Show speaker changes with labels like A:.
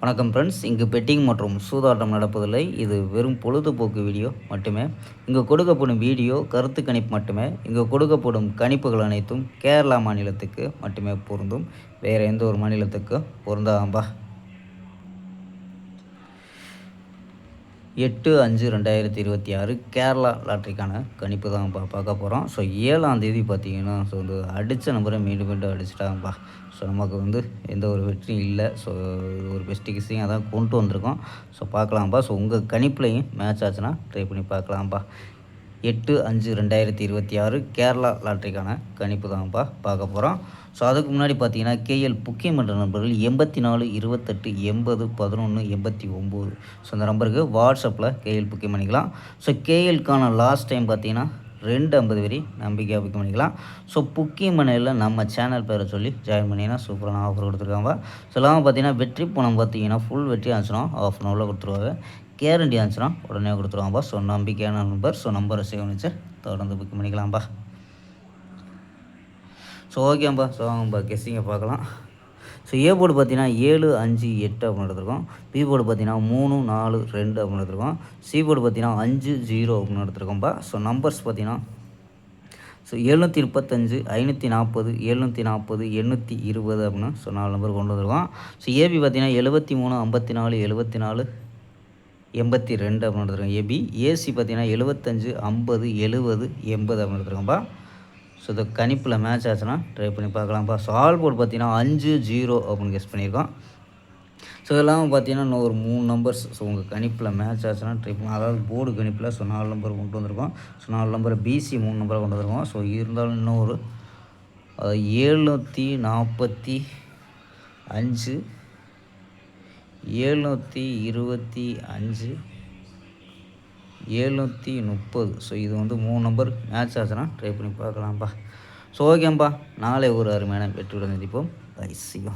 A: வணக்கம் ஃப்ரெண்ட்ஸ், இங்கு பெட்டிங் மற்றும் சூதாட்டம் நடப்பதில்லை. இது வெறும் பொழுதுபோக்கு வீடியோ மட்டுமே. இங்கு கொடுக்கப்படும் வீடியோ கருத்து கணிப்பு மட்டுமே. இங்கு கொடுக்கப்படும் கணிப்புகள் அனைத்தும் கேரளா மாநிலத்துக்கு மட்டுமே பொருந்தும். வேறு எந்த ஒரு மாநிலத்துக்கு பொருந்தாம்பா. 8/5/2026 கேரளா லாட்ரிக்கான கணிப்பு தான் பார்க்க போகிறோம். ஸோ 7ஆம் தேதி பார்த்தீங்கன்னா அடித்த நம்பரை மீண்டும் மீண்டும் அடிச்சிட்டாங்கப்பா. ஸோ நமக்கு எந்த ஒரு வெற்றியும் இல்லை. ஸோ இது ஒரு பெஸ்ட்டு கிஸ்ஸிங்காக தான் கொண்டு வந்திருக்கோம். ஸோ பார்க்கலாம்ப்பா. ஸோ உங்கள் கணிப்புலையும் மேட்ச் ஆச்சுன்னா ட்ரை பண்ணி பார்க்கலாம்ப்பா. 8/5/2026 கேரளா லாட்ரிக்கான கணிப்பு தான்ப்பா பார்க்க போகிறோம். ஸோ அதுக்கு முன்னாடி பார்த்தீங்கன்னா கேஎல் புக்கிங் பண்ணுற நம்பர்கள் 84 28 80 11 89. ஸோ அந்த நம்பருக்கு வாட்ஸ்அப்பில் கேஎல் புக்கிங் பண்ணிக்கலாம். ஸோ கேஎல்க்கான லாஸ்ட் டைம் பார்த்தீங்கன்னா 250 வரி நம்பிக்கையாக புக்கிங் பண்ணிக்கலாம். ஸோ புக்கிங் பண்ணையில் நம்ம சேனல் பேரை சொல்லி ஜாயின் பண்ணிங்கன்னா சூப்பரான ஆஃபர் கொடுத்துருக்காங்க. ஸோ இல்லாமல் பார்த்தீங்கன்னா வெற்றி பணம் பார்த்தீங்கன்னா ஃபுல் வெற்றி ஆச்சுன்னா ஆஃப் அன் ஹவரில் கொடுத்துருவாங்க. கேரண்டி ஆச்சுன்னா உடனே கொடுத்துருவாங்கப்பா. ஸோ நம்பிக்கையான நம்பர். ஸோ நம்பரை சேவ் பண்ணிச்சு தொடர்ந்து புக் பண்ணிக்கலாம்ப்பா. ஸோ ஓகேப்பா. ஸோ வாங்கப்பா கெஸ்ஸிங்கை பார்க்கலாம். ஸோ ஏ போர்டு பார்த்தீங்கன்னா 7 5 8 அப்படின்னு எடுத்துருக்கோம். பி போர்டு பார்த்தீங்கன்னா 3 4 2 அப்படின்னு எடுத்துருக்கோம். சி போர்டு பார்த்தீங்கன்னா 5 0 அப்படின்னு எடுத்துருக்கோம்ப்பா. ஸோ நம்பர்ஸ் பார்த்தீங்கன்னா 735 540 740 820 அப்படின்னு 4 நம்பர் கொண்டு வந்திருக்கோம். ஸோ ஏபி பார்த்தீங்கன்னா 73 54 74 82 அப்படின்னு எடுத்துருக்கோம் ஏபி. ஏசி பார்த்தீங்கன்னா 75 50 70 80 அப்படின்னு எடுத்துருக்கோம்ப்பா. ஸோ இந்த கணிப்பில் மேட்ச் ஆச்சுன்னா ட்ரை பண்ணி பார்க்கலாம்ப்பா. ஸோ ஆல் போர்டு பார்த்தீங்கன்னா 5 0 அப்படின்னு கெஸ் பண்ணியிருக்கோம். ஸோ இதெல்லாம் பார்த்தீங்கன்னா இன்னும் ஒரு 3 நம்பர்ஸ். ஸோ உங்கள் கணிப்பில் மேட்ச் ஆச்சுன்னா ட்ரை பண்ணலாம். அதாவது போர்டு கணிப்பில் 4 நம்பர் கொண்டு வந்திருக்கோம். ஸோ 4 நம்பர் பிசி 3 நம்பரை கொண்டு வந்திருக்கோம். ஸோ இருந்தாலும் இன்னும் ஒரு 745 725 730. ஸோ இது 3 நம்பர் மேட்ச் ஆச்சுன்னா ட்ரை பண்ணி பார்க்கலாம்ப்பா. ஸோ ஓகேப்பா. நாளை ஒரு அருமையான வெற்றியுடன் சந்திப்போம். பை. C you.